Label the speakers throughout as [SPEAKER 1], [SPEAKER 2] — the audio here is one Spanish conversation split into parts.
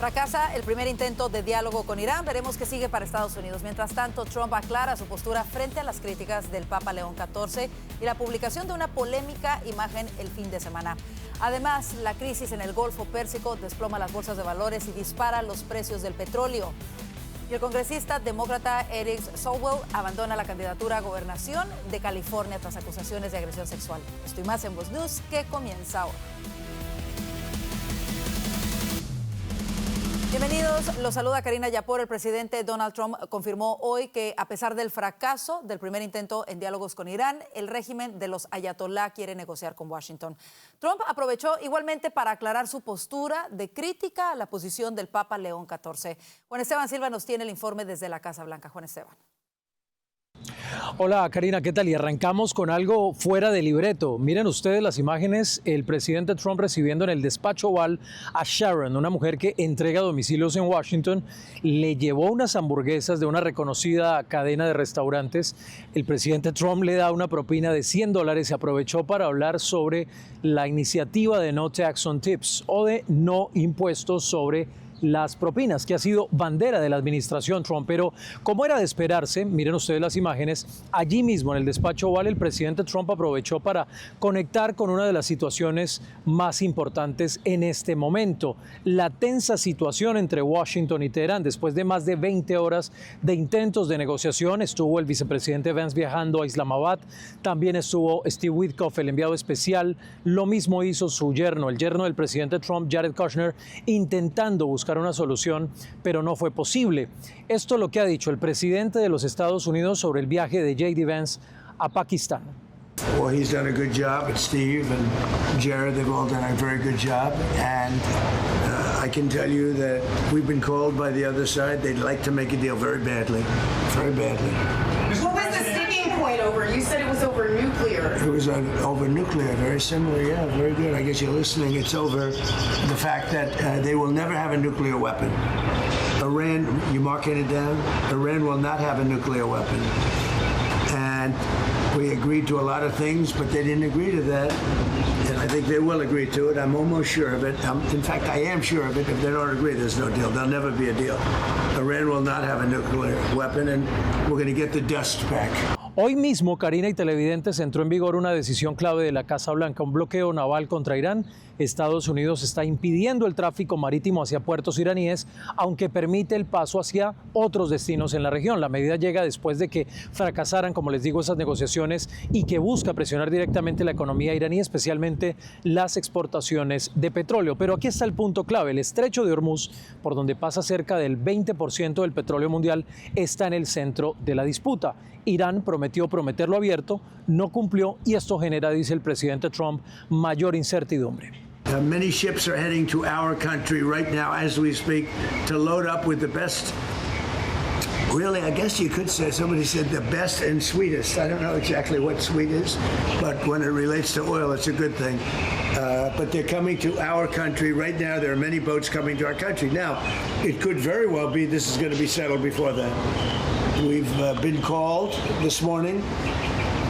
[SPEAKER 1] Fracasa el primer intento de diálogo con Irán. Veremos qué sigue para Estados Unidos. Mientras tanto, Trump aclara su postura frente a las críticas del Papa León XIV y la publicación de una polémica imagen el fin de semana. Además, la crisis en el Golfo Pérsico desploma las bolsas de valores y dispara los precios del petróleo. Y el congresista demócrata Eric Swalwell abandona la candidatura a gobernación de California tras acusaciones de agresión sexual. Esto y más en Voz News, que comienza ahora. Bienvenidos, los saluda Karina Yapor. El presidente Donald Trump confirmó hoy que a pesar del fracaso del primer intento en diálogos con Irán, el régimen de los ayatolá quiere negociar con Washington. Trump aprovechó igualmente para aclarar su postura de crítica a la posición del Papa León XIV. Juan Esteban Silva nos tiene el informe desde la Casa Blanca. Juan Esteban.
[SPEAKER 2] Hola Karina, ¿qué tal? Y arrancamos con algo fuera de libreto. Miren ustedes las imágenes, el presidente Trump recibiendo en el despacho oval a Sharon, una mujer que entrega domicilios en Washington, le llevó unas hamburguesas de una reconocida cadena de restaurantes. El presidente Trump le da una propina de $100 y se aprovechó para hablar sobre la iniciativa de No Tax on Tips o de no impuestos sobre las propinas, que ha sido bandera de la administración Trump. Pero como era de esperarse, miren ustedes las imágenes, allí mismo en el despacho oval el presidente Trump aprovechó para conectar con una de las situaciones más importantes en este momento, la tensa situación entre Washington y Teherán. Después de más de 20 horas de intentos de negociación, estuvo el vicepresidente Vance viajando a Islamabad, también estuvo Steve Witkoff, el enviado especial, lo mismo hizo su yerno, el yerno del presidente Trump, Jared Kushner, intentando buscar una solución, pero no fue posible. Esto es lo que ha dicho el presidente de los Estados Unidos sobre el viaje de J.D. Vance a Pakistán.
[SPEAKER 3] Well, he's done a good job, and Steve and Jared, they've all done a very good job, and I can tell you that we've been called by the other side. They'd like to make a deal very badly, very badly.
[SPEAKER 4] What was the sticking point over? You said it was over nuclear.
[SPEAKER 3] It was over nuclear, very similar, yeah, very good. I guess you're listening. It's over the fact that they will never have a nuclear weapon. Iran, you marking it down? Iran will not have a nuclear weapon. And we agreed to a lot of things, but they didn't agree to that. And I think they will agree to it. I'm almost sure of it. In fact, I am sure of it. If they don't agree, there's no deal. There'll never be a deal. Iran will not have a nuclear weapon, and we're going to get the dust back.
[SPEAKER 2] Hoy mismo, Karina y televidentes, entró en vigor una decisión clave de la Casa Blanca, un bloqueo naval contra Irán. Estados Unidos está impidiendo el tráfico marítimo hacia puertos iraníes, aunque permite el paso hacia otros destinos en la región. La medida llega después de que fracasaran, como les digo, esas negociaciones y que busca presionar directamente la economía iraní, especialmente las exportaciones de petróleo. Pero aquí está el punto clave. El estrecho de Hormuz, por donde pasa cerca del 20% del petróleo mundial, está en el centro de la disputa. Irán prometió prometerlo abierto, no cumplió y esto genera, dice el presidente Trump, mayor incertidumbre.
[SPEAKER 3] Many ships are heading to our country right now as we speak to load up with the best. Really, I guess you could say, somebody said the best and sweetest. I don't know exactly what sweet is, but when it relates to oil, it's a good thing. But they're coming to our country right now. There are many boats coming to our country. Now, it could very well be this is going to be settled before then. We've been called this morning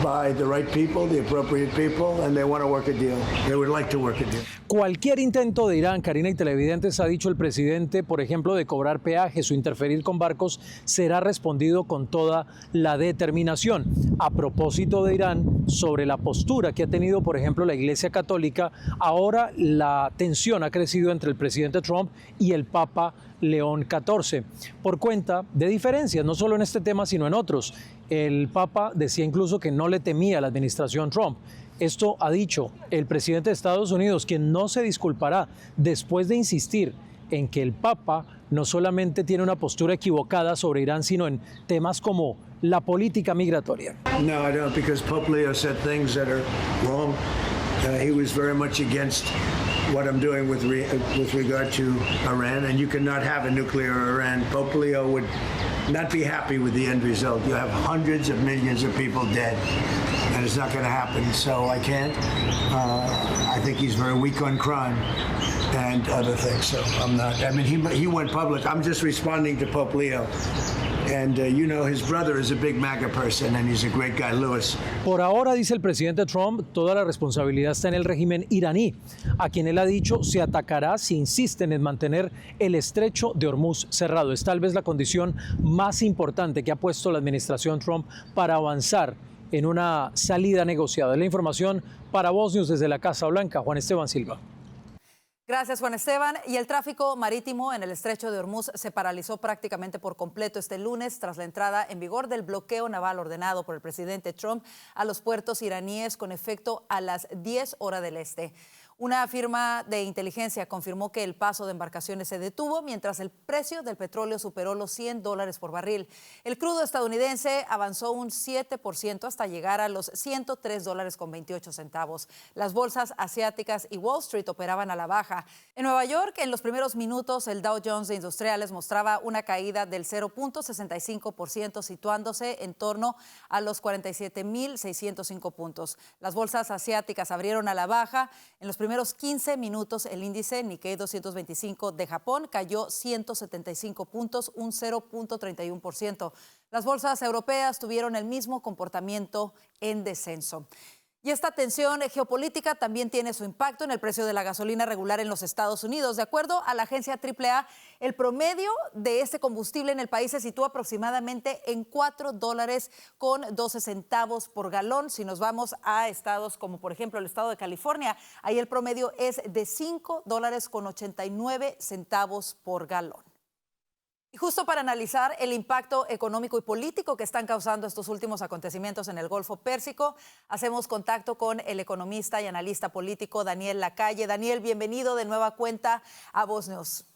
[SPEAKER 3] by the right people, the appropriate people, and they want to work a deal. They would like to work a deal.
[SPEAKER 2] Cualquier intento de Irán, Karina y televidentes, ha dicho el presidente, por ejemplo, de cobrar peajes o interferir con barcos, será respondido con toda la determinación. A propósito de Irán, sobre la postura que ha tenido, por ejemplo, la Iglesia Católica, ahora la tensión ha crecido entre el presidente Trump y el Papa León XIV, por cuenta de diferencias, no solo en este tema, sino en otros. El Papa decía incluso que no le temía a la administración Trump. Esto ha dicho el presidente de Estados Unidos, quien no se disculpará después de insistir en que el Papa no solamente tiene una postura equivocada sobre Irán, sino en temas como la política migratoria.
[SPEAKER 3] No, I don't, because Pope Leo said things that are wrong. He was very much against what I'm doing with regard to Iran, and you cannot have a nuclear Iran. Pope Leo would not be happy with the end result. You have hundreds of millions of people dead, and it's not going to happen. So I can't. I think he's very weak on crime and other things. So I'm not. I mean, he went public. I'm just responding to Pope Leo. And you know, his brother is a big MAGA person, and he's a great guy, Lewis.
[SPEAKER 2] Por ahora, dice el presidente Trump, toda la responsabilidad está en el régimen iraní, a quien él ha dicho se atacará si insisten en mantener el estrecho de Hormuz cerrado. Es tal vez la condición más importante que ha puesto la administración Trump para avanzar en una salida negociada. La información para Voz News desde la Casa Blanca, Juan Esteban Silva.
[SPEAKER 1] Gracias, Juan Esteban. Y el tráfico marítimo en el estrecho de Hormuz se paralizó prácticamente por completo este lunes tras la entrada en vigor del bloqueo naval ordenado por el presidente Trump a los puertos iraníes con efecto a las 10 horas del este. Una firma de inteligencia confirmó que el paso de embarcaciones se detuvo mientras el precio del petróleo superó los $100 por barril. El crudo estadounidense avanzó un 7% hasta llegar a los $103.28. Las bolsas asiáticas y Wall Street operaban a la baja. En Nueva York, en los primeros minutos, el Dow Jones de Industriales mostraba una caída del 0.65%, situándose en torno a los 47.605 puntos. Las bolsas asiáticas abrieron a la baja. En los primeros 15 minutos, el índice Nikkei 225 de Japón cayó 175 puntos, un 0.31%. Las bolsas europeas tuvieron el mismo comportamiento en descenso. Y esta tensión geopolítica también tiene su impacto en el precio de la gasolina regular en los Estados Unidos. De acuerdo a la agencia AAA, el promedio de este combustible en el país se sitúa aproximadamente en $4.12 por galón. Si nos vamos a estados como, por ejemplo, el estado de California, ahí el promedio es de $5.89 por galón. Y justo para analizar el impacto económico y político que están causando estos últimos acontecimientos en el Golfo Pérsico, hacemos contacto con el economista y analista político Daniel Lacalle. Daniel, bienvenido de nueva cuenta a Voz News.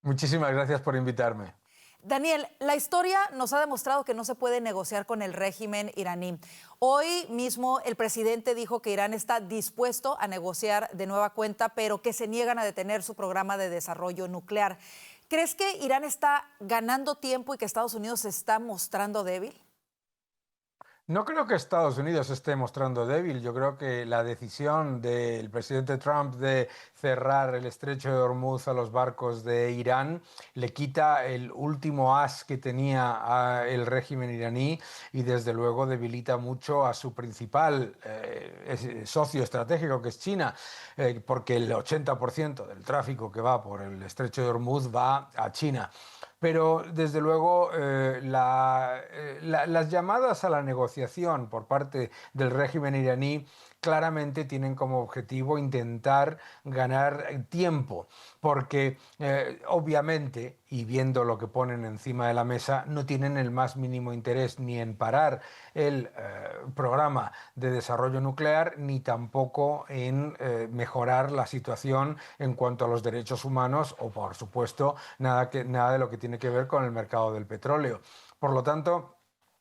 [SPEAKER 5] Muchísimas gracias por invitarme.
[SPEAKER 1] Daniel, la historia nos ha demostrado que no se puede negociar con el régimen iraní. Hoy mismo el presidente dijo que Irán está dispuesto a negociar de nueva cuenta, pero que se niegan a detener su programa de desarrollo nuclear. ¿Crees que Irán está ganando tiempo y que Estados Unidos se está mostrando débil?
[SPEAKER 5] No creo que Estados Unidos se esté mostrando débil. Yo creo que la decisión del presidente Trump de cerrar el estrecho de Hormuz a los barcos de Irán le quita el último as que tenía el régimen iraní y desde luego debilita mucho a su principal socio estratégico, que es China, porque el 80% del tráfico que va por el estrecho de Hormuz va a China. Pero, desde luego, las llamadas a la negociación por parte del régimen iraní claramente tienen como objetivo intentar ganar tiempo, porque obviamente, y viendo lo que ponen encima de la mesa, no tienen el más mínimo interés ni en parar el programa de desarrollo nuclear, ni tampoco en mejorar la situación en cuanto a los derechos humanos o, por supuesto, nada de lo que tiene que ver con el mercado del petróleo. Por lo tanto,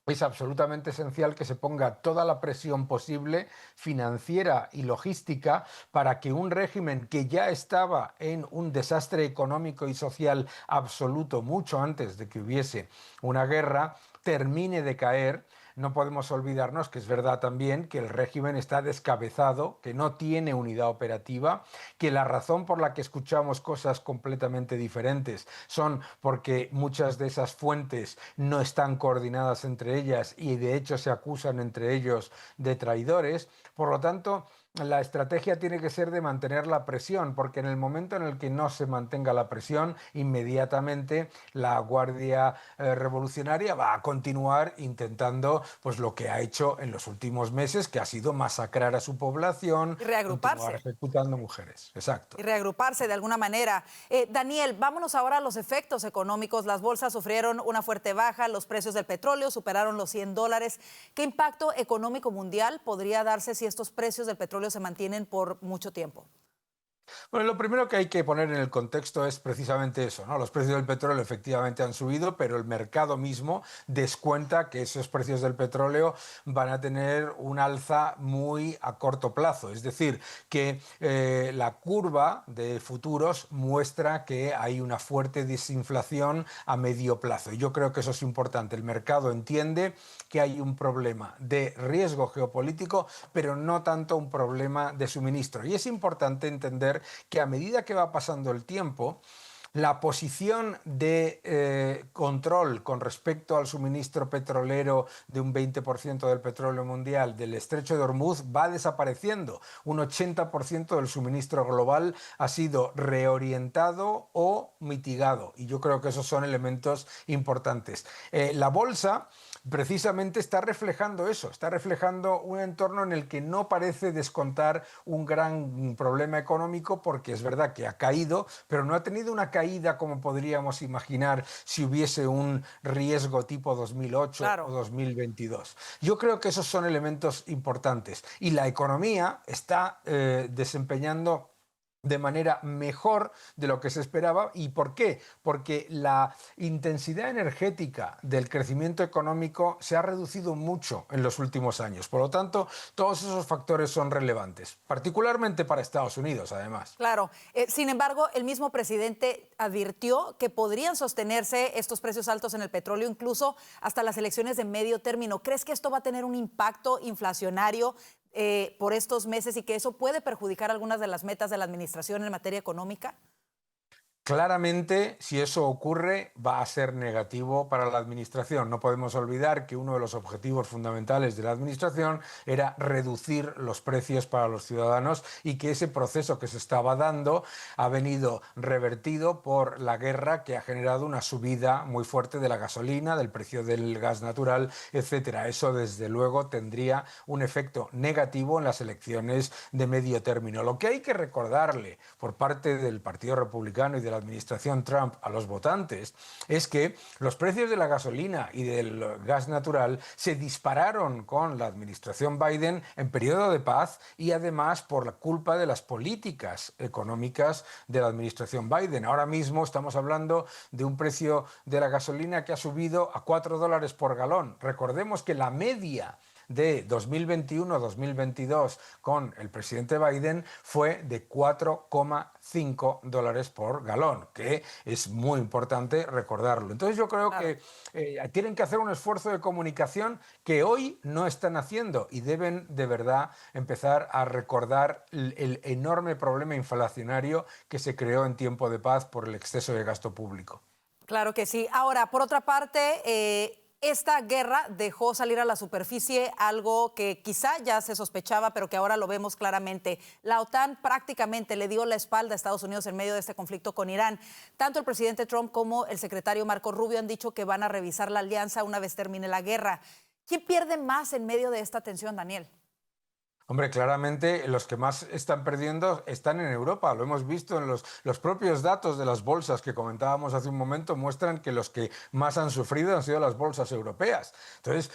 [SPEAKER 5] es absolutamente esencial que se ponga toda la presión posible financiera y logística para que un régimen que ya estaba en un desastre económico y social absoluto mucho antes de que hubiese una guerra termine de caer. No podemos olvidarnos que es verdad también que el régimen está descabezado, que no tiene unidad operativa, que la razón por la que escuchamos cosas completamente diferentes son porque muchas de esas fuentes no están coordinadas entre ellas y de hecho se acusan entre ellos de traidores. Por lo tanto, la estrategia tiene que ser de mantener la presión, porque en el momento en el que no se mantenga la presión, inmediatamente la Guardia Revolucionaria va a continuar intentando pues lo que ha hecho en los últimos meses, que ha sido masacrar a su población
[SPEAKER 1] y reagruparse,
[SPEAKER 5] ejecutando mujeres. Exacto.
[SPEAKER 1] Y reagruparse de alguna manera. Daniel, vámonos ahora a los efectos económicos. Las bolsas sufrieron una fuerte baja, los precios del petróleo superaron los $100. ¿Qué impacto económico mundial podría darse si estos precios del petróleo se mantienen por mucho tiempo?
[SPEAKER 5] Bueno, lo primero que hay que poner en el contexto es precisamente eso, ¿no? Los precios del petróleo efectivamente han subido, pero el mercado mismo descuenta que esos precios del petróleo van a tener un alza muy a corto plazo. Es decir, que la curva de futuros muestra que hay una fuerte desinflación a medio plazo. Y yo creo que eso es importante. El mercado entiende que hay un problema de riesgo geopolítico, pero no tanto un problema de suministro. Y es importante entender que a medida que va pasando el tiempo, la posición de control con respecto al suministro petrolero de un 20% del petróleo mundial del estrecho de Hormuz va desapareciendo. Un 80% del suministro global ha sido reorientado o mitigado, y yo creo que esos son elementos importantes. La bolsa precisamente está reflejando eso, está reflejando un entorno en el que no parece descontar un gran problema económico, porque es verdad que ha caído, pero no ha tenido una caída como podríamos imaginar si hubiese un riesgo tipo 2008
[SPEAKER 1] Claro.
[SPEAKER 5] o 2022. Yo creo que esos son elementos importantes, y la economía está desempeñando de manera mejor de lo que se esperaba. ¿Y por qué? Porque la intensidad energética del crecimiento económico se ha reducido mucho en los últimos años. Por lo tanto, todos esos factores son relevantes, particularmente para Estados Unidos, además.
[SPEAKER 1] Claro. Sin embargo, el mismo presidente advirtió que podrían sostenerse estos precios altos en el petróleo incluso hasta las elecciones de medio término. ¿Crees que esto va a tener un impacto inflacionario por estos meses y que eso puede perjudicar algunas de las metas de la administración en materia económica?
[SPEAKER 5] Claramente, si eso ocurre, va a ser negativo para la administración. No podemos olvidar que uno de los objetivos fundamentales de la administración era reducir los precios para los ciudadanos, y que ese proceso que se estaba dando ha venido revertido por la guerra, que ha generado una subida muy fuerte de la gasolina, del precio del gas natural, etcétera. Eso, desde luego, tendría un efecto negativo en las elecciones de medio término. Lo que hay que recordarle por parte del Partido Republicano y de la administración Trump a los votantes es que los precios de la gasolina y del gas natural se dispararon con la administración Biden en periodo de paz, y además por la culpa de las políticas económicas de la administración Biden. Ahora mismo estamos hablando de un precio de la gasolina que ha subido a $4 por galón. Recordemos que la media de 2021-2022 con el presidente Biden fue de $4,5 por galón, que es muy importante recordarlo. Entonces yo creo que tienen que hacer un esfuerzo de comunicación que hoy no están haciendo, y deben de verdad empezar a recordar el enorme problema inflacionario que se creó en tiempo de paz por el exceso de gasto público.
[SPEAKER 1] Claro que sí. Ahora, por otra parte, esta guerra dejó salir a la superficie algo que quizá ya se sospechaba, pero que ahora lo vemos claramente. La OTAN prácticamente le dio la espalda a Estados Unidos en medio de este conflicto con Irán. Tanto el presidente Trump como el secretario Marco Rubio han dicho que van a revisar la alianza una vez termine la guerra. ¿Quién pierde más en medio de esta tensión, Daniel?
[SPEAKER 5] Hombre, claramente los que más están perdiendo están en Europa. Lo hemos visto en los propios datos de las bolsas que comentábamos hace un momento, muestran que los que más han sufrido han sido las bolsas europeas. Entonces,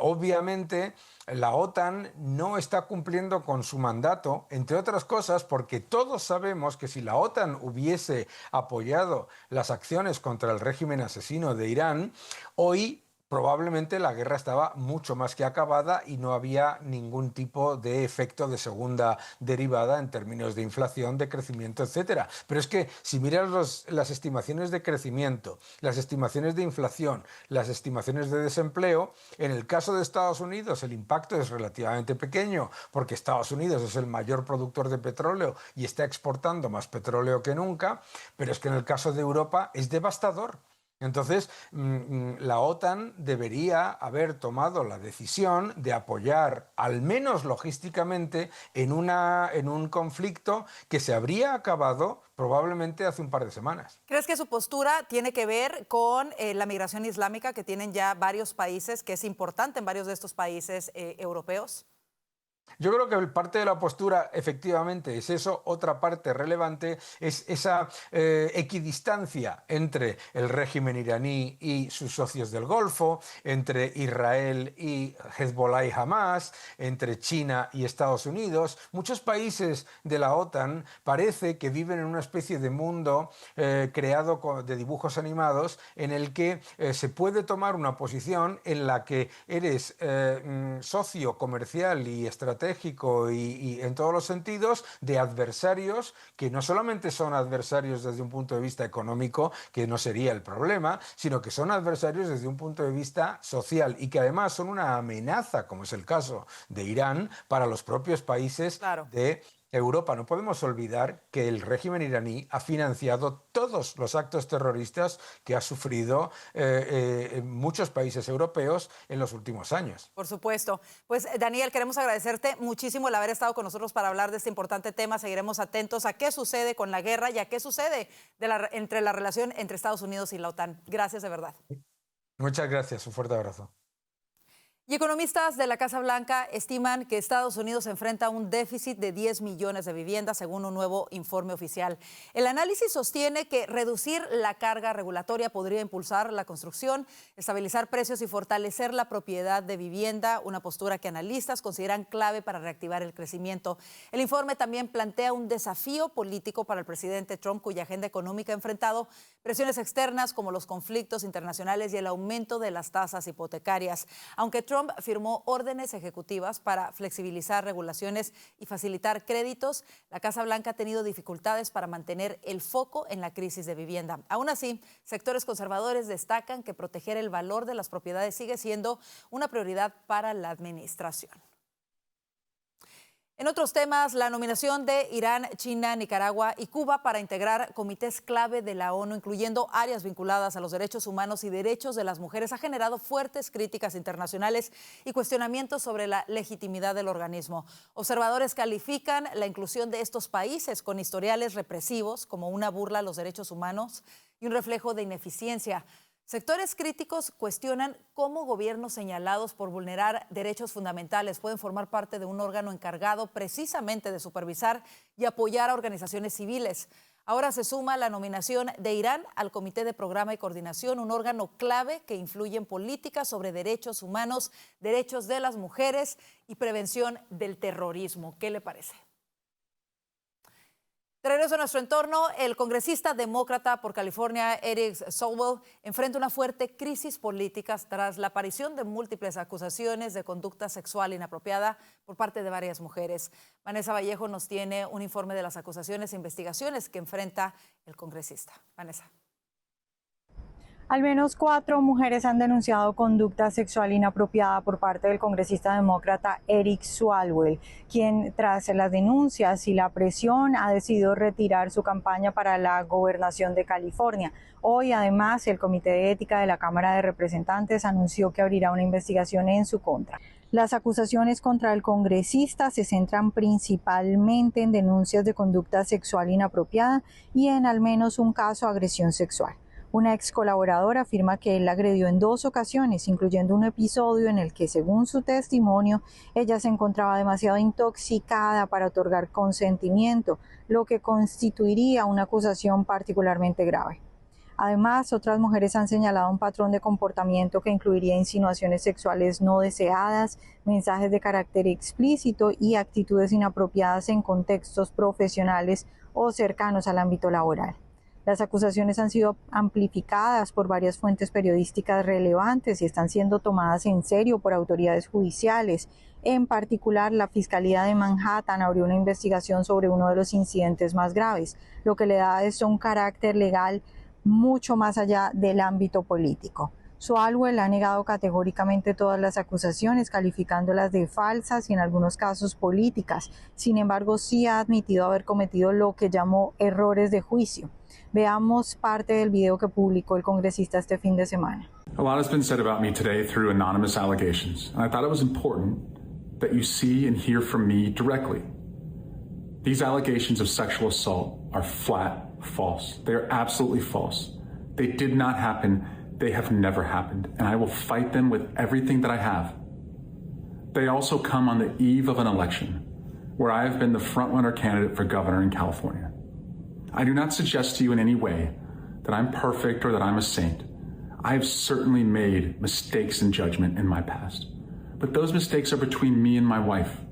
[SPEAKER 5] obviamente, la OTAN no está cumpliendo con su mandato, entre otras cosas porque todos sabemos que si la OTAN hubiese apoyado las acciones contra el régimen asesino de Irán, hoy probablemente la guerra estaba mucho más que acabada y no había ningún tipo de efecto de segunda derivada en términos de inflación, de crecimiento, etcétera. Pero es que si miras las estimaciones de crecimiento, las estimaciones de inflación, las estimaciones de desempleo, en el caso de Estados Unidos el impacto es relativamente pequeño, porque Estados Unidos es el mayor productor de petróleo y está exportando más petróleo que nunca, pero es que en el caso de Europa es devastador. Entonces, la OTAN debería haber tomado la decisión de apoyar, al menos logísticamente, en un conflicto que se habría acabado probablemente hace un par de semanas.
[SPEAKER 1] ¿Crees que su postura tiene que ver con la migración islámica que tienen ya varios países, que es importante en varios de estos países europeos?
[SPEAKER 5] Yo creo que parte de la postura efectivamente es eso. Otra parte relevante es esa equidistancia entre el régimen iraní y sus socios del Golfo, entre Israel y Hezbollah y Hamas, entre China y Estados Unidos. Muchos países de la OTAN parece que viven en una especie de mundo creado de dibujos animados, en el que se puede tomar una posición en la que eres socio comercial y estratégico y en todos los sentidos de adversarios que no solamente son adversarios desde un punto de vista económico, que no sería el problema, sino que son adversarios desde un punto de vista social, y que además son una amenaza, como es el caso de Irán, para los propios países
[SPEAKER 1] Claro.
[SPEAKER 5] de Europa. No podemos olvidar que el régimen iraní ha financiado todos los actos terroristas que ha sufrido en muchos países europeos en los últimos años.
[SPEAKER 1] Por supuesto. Pues Daniel, queremos agradecerte muchísimo el haber estado con nosotros para hablar de este importante tema. Seguiremos atentos a qué sucede con la guerra y a qué sucede entre la relación entre Estados Unidos y la OTAN. Gracias de verdad.
[SPEAKER 5] Muchas gracias. Un fuerte abrazo.
[SPEAKER 1] Y economistas de la Casa Blanca estiman que Estados Unidos enfrenta un déficit de 10 millones de viviendas, según un nuevo informe oficial. El análisis sostiene que reducir la carga regulatoria podría impulsar la construcción, estabilizar precios y fortalecer la propiedad de vivienda, una postura que analistas consideran clave para reactivar el crecimiento. El informe también plantea un desafío político para el presidente Trump, cuya agenda económica ha enfrentado presiones externas como los conflictos internacionales y el aumento de las tasas hipotecarias. Aunque Trump firmó órdenes ejecutivas para flexibilizar regulaciones y facilitar créditos, la Casa Blanca ha tenido dificultades para mantener el foco en la crisis de vivienda. Aún así, sectores conservadores destacan que proteger el valor de las propiedades sigue siendo una prioridad para la administración. En otros temas, la nominación de Irán, China, Nicaragua y Cuba para integrar comités clave de la ONU, incluyendo áreas vinculadas a los derechos humanos y derechos de las mujeres, ha generado fuertes críticas internacionales y cuestionamientos sobre la legitimidad del organismo. Observadores califican la inclusión de estos países con historiales represivos como una burla a los derechos humanos y un reflejo de ineficiencia. Sectores críticos cuestionan cómo gobiernos señalados por vulnerar derechos fundamentales pueden formar parte de un órgano encargado precisamente de supervisar y apoyar a organizaciones civiles. Ahora se suma la nominación de Irán al Comité de Programa y Coordinación, un órgano clave que influye en políticas sobre derechos humanos, derechos de las mujeres y prevención del terrorismo. ¿Qué le parece? De regreso a nuestro entorno, el congresista demócrata por California, Eric Swalwell, enfrenta una fuerte crisis política tras la aparición de múltiples acusaciones de conducta sexual inapropiada por parte de varias mujeres. Vanessa Vallejo nos tiene un informe de las acusaciones e investigaciones que enfrenta el congresista. Vanessa.
[SPEAKER 6] Al menos 4 mujeres han denunciado conducta sexual inapropiada por parte del congresista demócrata Eric Swalwell, quien tras las denuncias y la presión ha decidido retirar su campaña para la gobernación de California. Hoy, además, el Comité de Ética de la Cámara de Representantes anunció que abrirá una investigación en su contra. Las acusaciones contra el congresista se centran principalmente en denuncias de conducta sexual inapropiada y en al menos un caso de agresión sexual. Una ex colaboradora afirma que él la agredió en 2 ocasiones, incluyendo un episodio en el que, según su testimonio, ella se encontraba demasiado intoxicada para otorgar consentimiento, lo que constituiría una acusación particularmente grave. Además, otras mujeres han señalado un patrón de comportamiento que incluiría insinuaciones sexuales no deseadas, mensajes de carácter explícito y actitudes inapropiadas en contextos profesionales o cercanos al ámbito laboral. Las acusaciones han sido amplificadas por varias fuentes periodísticas relevantes y están siendo tomadas en serio por autoridades judiciales. En particular, la Fiscalía de Manhattan abrió una investigación sobre uno de los incidentes más graves, lo que le da a esto un carácter legal mucho más allá del ámbito político. Swalwell ha negado categóricamente todas las acusaciones, calificándolas de falsas y en algunos casos políticas. Sin embargo, sí ha admitido haber cometido lo que llamó errores de juicio. Veamos parte del video que publicó el congresista este fin de semana.
[SPEAKER 7] A lot has been said about me today through anonymous allegations, and I thought it was important that you see and hear from me directly. These allegations of sexual assault are flat false. They are absolutely false. They did not happen. They have never happened, and I will fight them with everything that I have. They also come on the eve of an election where I have been the front-runner candidate for governor in California. I do not suggest to you in any way that I'm perfect or that I'm a saint. I have certainly made mistakes in judgment in my past, but those mistakes are between me and my wife,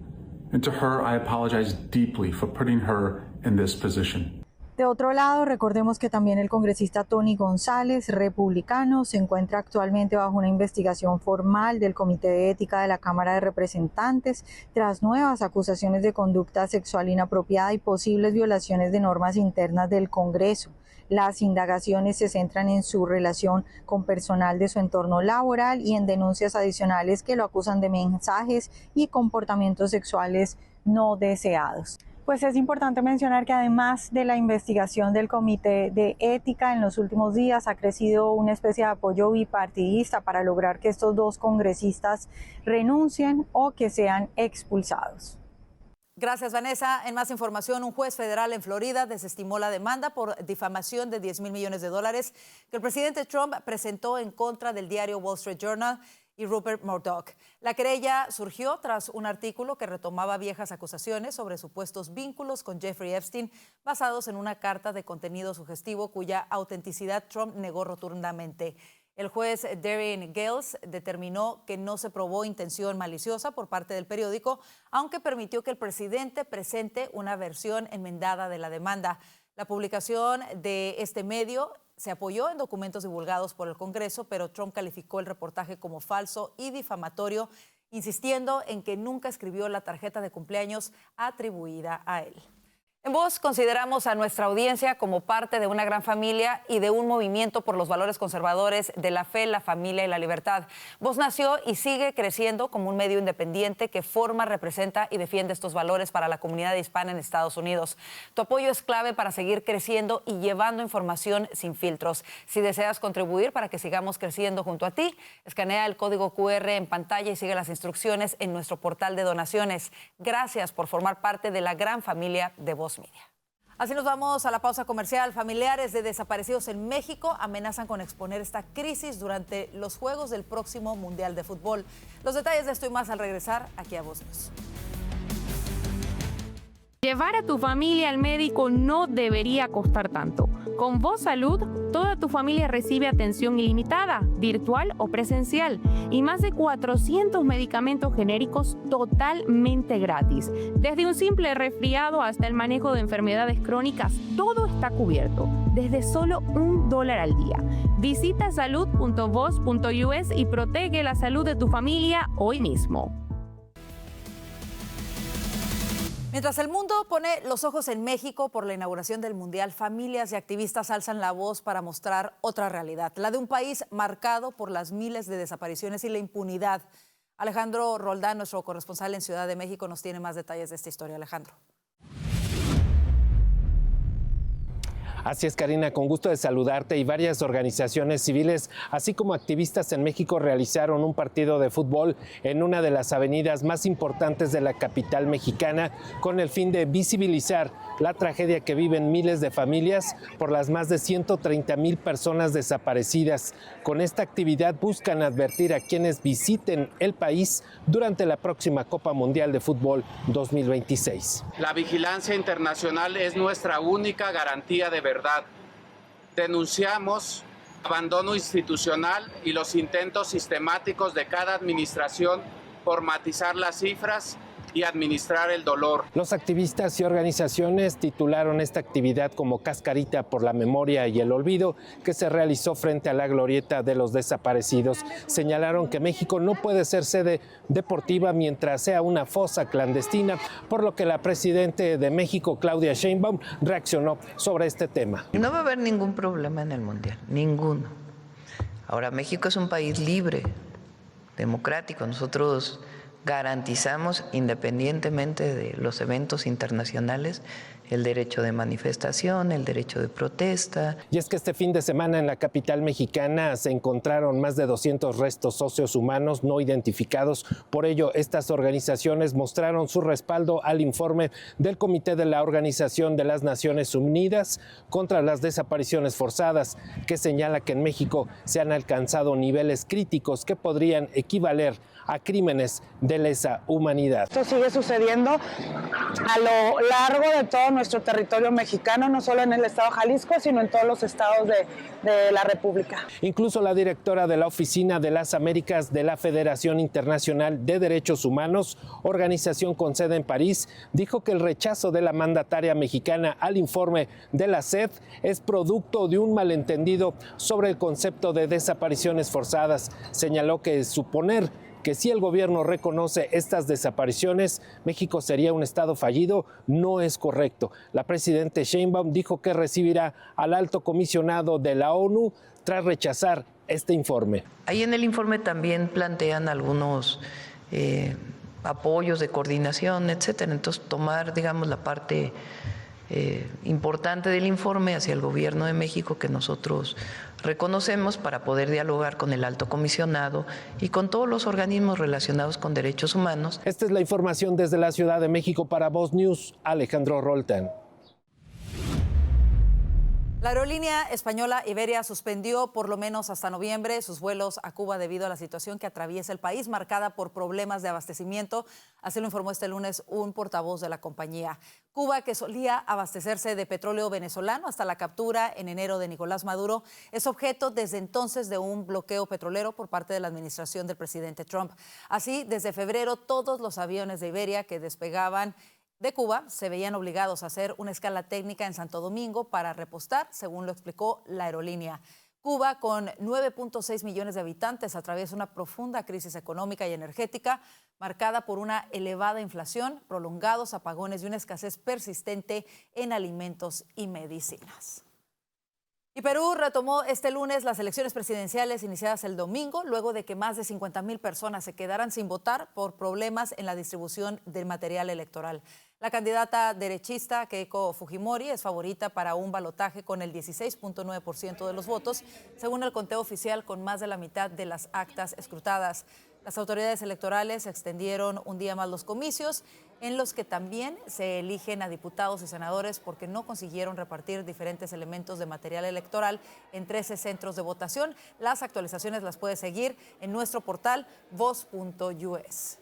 [SPEAKER 7] and to her I apologize deeply for putting her in this position.
[SPEAKER 6] De otro lado, recordemos que también el congresista Tony González, republicano, se encuentra actualmente bajo una investigación formal del Comité de Ética de la Cámara de Representantes tras nuevas acusaciones de conducta sexual inapropiada y posibles violaciones de normas internas del Congreso. Las indagaciones se centran en su relación con personal de su entorno laboral y en denuncias adicionales que lo acusan de mensajes y comportamientos sexuales no deseados. Pues es importante mencionar que además de la investigación del Comité de Ética en los últimos días ha crecido una especie de apoyo bipartidista para lograr que estos dos congresistas renuncien o que sean expulsados.
[SPEAKER 1] Gracias, Vanessa. En más información, un juez federal en Florida desestimó la demanda por difamación de $10,000 millones que el presidente Trump presentó en contra del diario Wall Street Journal y Rupert Murdoch. La querella surgió tras un artículo que retomaba viejas acusaciones sobre supuestos vínculos con Jeffrey Epstein basados en una carta de contenido sugestivo cuya autenticidad Trump negó rotundamente. El juez Darren Gales determinó que no se probó intención maliciosa por parte del periódico, aunque permitió que el presidente presente una versión enmendada de la demanda. La publicación de este medio se apoyó en documentos divulgados por el Congreso, pero Trump calificó el reportaje como falso y difamatorio, insistiendo en que nunca escribió la tarjeta de cumpleaños atribuida a él. En Voz consideramos a nuestra audiencia como parte de una gran familia y de un movimiento por los valores conservadores de la fe, la familia y la libertad. Voz nació y sigue creciendo como un medio independiente que forma, representa y defiende estos valores para la comunidad hispana en Estados Unidos. Tu apoyo es clave para seguir creciendo y llevando información sin filtros. Si deseas contribuir para que sigamos creciendo junto a ti, escanea el código QR en pantalla y sigue las instrucciones en nuestro portal de donaciones. Gracias por formar parte de la gran familia de Voz Media. Así nos vamos a la pausa comercial. Familiares de desaparecidos en México amenazan con exponer esta crisis durante los juegos del próximo Mundial de Fútbol. Los detalles de esto y más al regresar aquí a Voz News.
[SPEAKER 8] Llevar a tu familia al médico no debería costar tanto. Con Voz Salud, toda tu familia recibe atención ilimitada, virtual o presencial, y más de 400 medicamentos genéricos totalmente gratis. Desde un simple resfriado hasta el manejo de enfermedades crónicas, todo está cubierto, desde solo $1 al día. Visita salud.voz.us y protege la salud de tu familia hoy mismo.
[SPEAKER 1] Mientras el mundo pone los ojos en México por la inauguración del Mundial, familias y activistas alzan la voz para mostrar otra realidad, la de un país marcado por las miles de desapariciones y la impunidad. Alejandro Roldán, nuestro corresponsal en Ciudad de México, nos tiene más detalles de esta historia. Alejandro.
[SPEAKER 9] Así es, Karina, con gusto de saludarte. Y varias organizaciones civiles, así como activistas en México, realizaron un partido de fútbol en una de las avenidas más importantes de la capital mexicana, con el fin de visibilizar la tragedia que viven miles de familias por las más de 130,000 personas desaparecidas. Con esta actividad buscan advertir a quienes visiten el país durante la próxima Copa Mundial de Fútbol 2026.
[SPEAKER 10] La vigilancia internacional es nuestra única garantía de verdad. Denunciamos abandono institucional y los intentos sistemáticos de cada administración por matizar las cifras y administrar el dolor.
[SPEAKER 9] Los activistas y organizaciones titularon esta actividad como Cascarita por la Memoria y el Olvido, que se realizó frente a la glorieta de los desaparecidos. Señalaron que México no puede ser sede deportiva mientras sea una fosa clandestina, por lo que la presidenta de México, Claudia Sheinbaum, reaccionó sobre este tema.
[SPEAKER 11] No va a haber ningún problema en el Mundial, ninguno. Ahora, México es un país libre, democrático. Nosotros garantizamos, independientemente de los eventos internacionales, el derecho de manifestación, el derecho de protesta.
[SPEAKER 9] Y es que este fin de semana en la capital mexicana se encontraron más de 200 restos óseos humanos no identificados. Por ello, estas organizaciones mostraron su respaldo al informe del Comité de la Organización de las Naciones Unidas contra las Desapariciones Forzadas, que señala que en México se han alcanzado niveles críticos que podrían equivaler a crímenes de lesa humanidad.
[SPEAKER 12] Esto sigue sucediendo a lo largo de todo nuestro territorio mexicano, no solo en el estado de Jalisco, sino en todos los estados de la República.
[SPEAKER 9] Incluso la directora de la Oficina de las Américas de la Federación Internacional de Derechos Humanos, organización con sede en París, dijo que el rechazo de la mandataria mexicana al informe de la CED es producto de un malentendido sobre el concepto de desapariciones forzadas. Señaló que suponer que si el gobierno reconoce estas desapariciones, México sería un estado fallido, no es correcto. La presidenta Sheinbaum dijo que recibirá al alto comisionado de la ONU tras rechazar este informe.
[SPEAKER 11] Ahí en el informe también plantean algunos apoyos de coordinación, etcétera. Entonces, tomar, digamos, la parte importante del informe hacia el Gobierno de México que nosotros reconocemos para poder dialogar con el Alto Comisionado y con todos los organismos relacionados con derechos humanos.
[SPEAKER 9] Esta es la información desde la Ciudad de México para Voz News, Alejandro Roltán.
[SPEAKER 1] La aerolínea española Iberia suspendió por lo menos hasta noviembre sus vuelos a Cuba debido a la situación que atraviesa el país, marcada por problemas de abastecimiento. Así lo informó este lunes un portavoz de la compañía. Cuba, que solía abastecerse de petróleo venezolano hasta la captura en enero de Nicolás Maduro, es objeto desde entonces de un bloqueo petrolero por parte de la administración del presidente Trump. Así, desde febrero, todos los aviones de Iberia que despegaban de Cuba se veían obligados a hacer una escala técnica en Santo Domingo para repostar, según lo explicó la aerolínea. Cuba, con 9.6 millones de habitantes, atraviesa una profunda crisis económica y energética marcada por una elevada inflación, prolongados apagones y una escasez persistente en alimentos y medicinas. Y Perú retomó este lunes las elecciones presidenciales iniciadas el domingo, luego de que más de 50,000 personas se quedaran sin votar por problemas en la distribución del material electoral. La candidata derechista Keiko Fujimori es favorita para un balotaje con el 16.9% de los votos, según el conteo oficial, con más de la mitad de las actas escrutadas. Las autoridades electorales extendieron un día más los comicios, en los que también se eligen a diputados y senadores porque no consiguieron repartir diferentes elementos de material electoral en 13 centros de votación. Las actualizaciones las puede seguir en nuestro portal voz.us.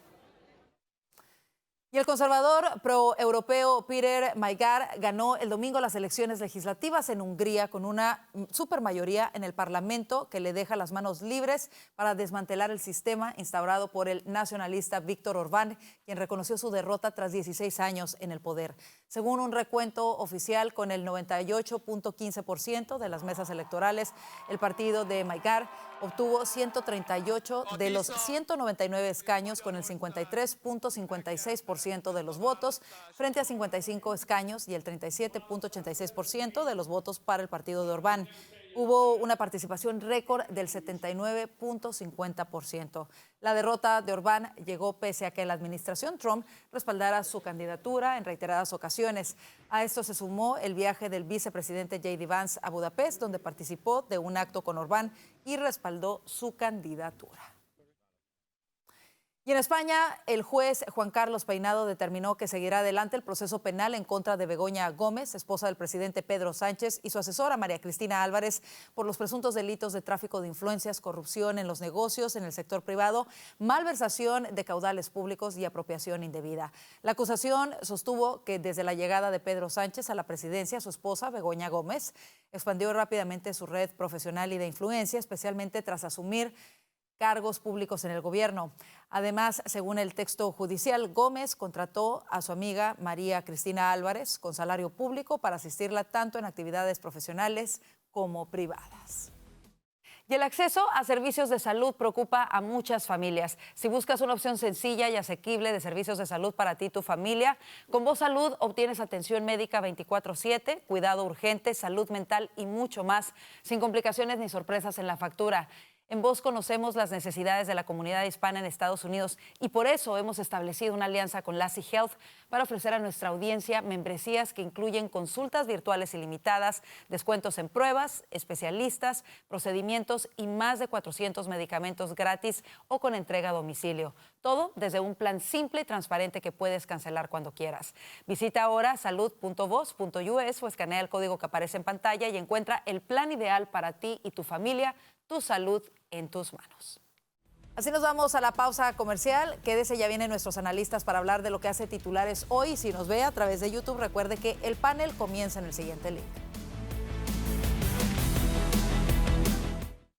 [SPEAKER 1] Y el conservador pro-europeo Peter Magyar ganó el domingo las elecciones legislativas en Hungría con una supermayoría en el Parlamento que le deja las manos libres para desmantelar el sistema instaurado por el nacionalista Viktor Orbán, quien reconoció su derrota tras 16 años en el poder. Según un recuento oficial, con el 98.15% de las mesas electorales, el partido de Magyar obtuvo 138 de los 199 escaños, con el 53.56% de los votos, frente a 55 escaños y el 37.86% de los votos para el partido de Orbán. Hubo una participación récord del 79.50%. La derrota de Orbán llegó pese a que la administración Trump respaldara su candidatura en reiteradas ocasiones. A esto se sumó el viaje del vicepresidente J.D. Vance a Budapest, donde participó de un acto con Orbán y respaldó su candidatura. Y en España, el juez Juan Carlos Peinado determinó que seguirá adelante el proceso penal en contra de Begoña Gómez, esposa del presidente Pedro Sánchez, y su asesora María Cristina Álvarez, por los presuntos delitos de tráfico de influencias, corrupción en los negocios, en el sector privado, malversación de caudales públicos y apropiación indebida. La acusación sostuvo que desde la llegada de Pedro Sánchez a la presidencia, su esposa, Begoña Gómez, expandió rápidamente su red profesional y de influencia, especialmente tras asumir cargos públicos en el gobierno. Además, según el texto judicial, Gómez contrató a su amiga María Cristina Álvarez con salario público para asistirla tanto en actividades profesionales como privadas. Y el acceso a servicios de salud preocupa a muchas familias. Si buscas una opción sencilla y asequible de servicios de salud para ti y tu familia, con Voz Salud obtienes atención médica 24/7, cuidado urgente, salud mental y mucho más, sin complicaciones ni sorpresas en la factura. En Voz conocemos las necesidades de la comunidad hispana en Estados Unidos y por eso hemos establecido una alianza con Lassie Health para ofrecer a nuestra audiencia membresías que incluyen consultas virtuales ilimitadas, descuentos en pruebas, especialistas, procedimientos y más de 400 medicamentos gratis o con entrega a domicilio. Todo desde un plan simple y transparente que puedes cancelar cuando quieras. Visita ahora salud.voz.us o escanea el código que aparece en pantalla y encuentra el plan ideal para ti y tu familia. Tu salud en tus manos. Así nos vamos a la pausa comercial. Quédese, ya vienen nuestros analistas para hablar de lo que hace titulares hoy. Si nos ve a través de YouTube, recuerde que el panel comienza en el siguiente link.